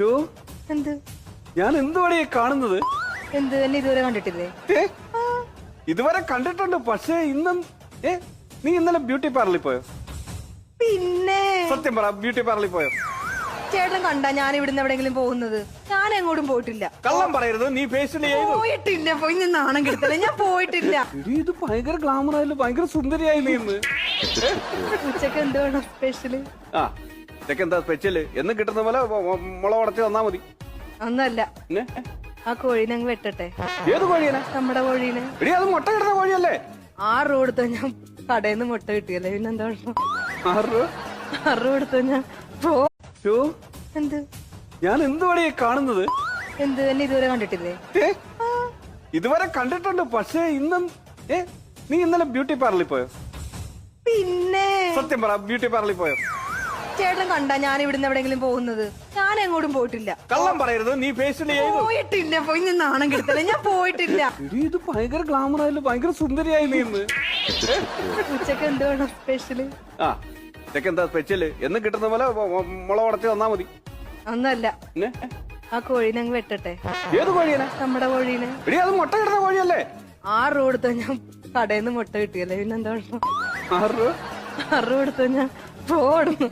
Show എന്ത് ഞാൻ എന്തുവാണ് ഈ കാണുന്നത്? എന്ത് എന്നെ ഇതുവരെ കണ്ടിട്ടില്ലേ? ഏ? ഇതുവരെ കണ്ടിട്ടുണ്ട്, പക്ഷേ നീ ഇന്നലെ ബ്യൂട്ടി പാർലറിൽ പോയോ? പിന്നെ സത്യം പറ, ബ്യൂട്ടി പാർലറിൽ പോയോ? ചേട്ടൻ കണ്ടാ ഞാൻ ഇവിടുന്ന് എവിടെങ്കിലും പോകുന്നത്? ഞാൻ എങ്ങോട്ടും പോയിട്ടില്ല. കള്ളം പറയരുത്, നീ ഫേഷ്യൽ ചെയ്തു. പോയിട്ടില്ല, പോയി ഞാൻ നാണം കെടുത്തല്ലേ, ഞാൻ പോയിട്ടില്ല. എടീ, ഇത് ഭയങ്കര ഗ്ലാമർ ആയാലും ഭയങ്കര സുന്ദരിയായി നീ ഇന്ന്. ഉച്ചക്ക് എന്തുവേണം സ്പെഷ്യല്? ആ ഇതൊക്കെ എന്താ സ്പെഷ്യല്? എന്നും കിട്ടുന്ന പോലെ മുള ഉടച്ച് തന്നാ മതി. ഒന്നല്ല, പിന്നെ? ആ കോഴീനെ അങ്ങ് വെട്ടട്ടെ. ഏത് കോഴിയനെ? നമ്മുടെ കോഴീനെ. എടീ, അത് മുട്ട കിട്ടുന്ന കോഴിയല്ലേ? 6 രൂപ കൊടുത്ത ഞാൻ കടയിൽ നിന്ന് മുട്ട കിട്ടിയല്ലേ, പിന്നെന്താ പ്രശ്നം? 6 രൂപ? 6 രൂപ കൊടുത്ത ഞാൻ ഷോ എന്ത് ഞാൻ എന്തുവാണ് ഈ കാണുന്നത്? എന്ത് എന്നെ ഇതുവരെ കണ്ടിട്ടില്ലേ? ഏ? ഇതുവരെ കണ്ടിട്ടുണ്ട്, പക്ഷേ നീ ഇന്നലെ ബ്യൂട്ടി പാർലറിൽ പോയോ? പിന്നെ സത്യം പറ, ബ്യൂട്ടി പാർലറിൽ പോയോ? ചേട്ടൻ കണ്ടാ ഞാൻ ഇവിടുന്ന് എവിടെങ്കിലും പോകുന്നത്? ഞാൻ എങ്ങോട്ടും പോയിട്ടില്ല. കള്ളം പറയരുത്, നീ ഫേഷ്യൽ ചെയ്തു. പോയിട്ടില്ല, പോയി ഞാൻ നാണം കെടുത്തല്ലേ, ഞാൻ പോയിട്ടില്ല. എടീ, ഇത് ഭയങ്കര ഗ്ലാമർ ആയാലും ഭയങ്കര സുന്ദരിയായി നീ ഇന്ന്. ഉച്ചക്ക് എന്തുവേണം സ്പെഷ്യല്? ആ ഇതൊക്കെ എന്താ സ്പെഷ്യല്? എന്നും കിട്ടുന്ന പോലെ മുള ഉടച്ച് തന്നാ മതി. ഒന്നല്ല, പിന്നെ? ആ കോഴീനെ അങ്ങ് വെട്ടട്ടെ. ഏത് കോഴിയനെ? നമ്മുടെ കോഴീനെ. എടീ, അത് മുട്ട കിട്ടുന്ന കോഴിയല്ലേ? 6 രൂപ കൊടുത്ത ഞാൻ കടയിൽ നിന്ന് മുട്ട കിട്ടിയല്ലേ, പിന്നെന്താ പ്രശ്നം? 6 രൂപ? 6 രൂപ കൊടുത്ത ഞാൻ പോടുന്നു.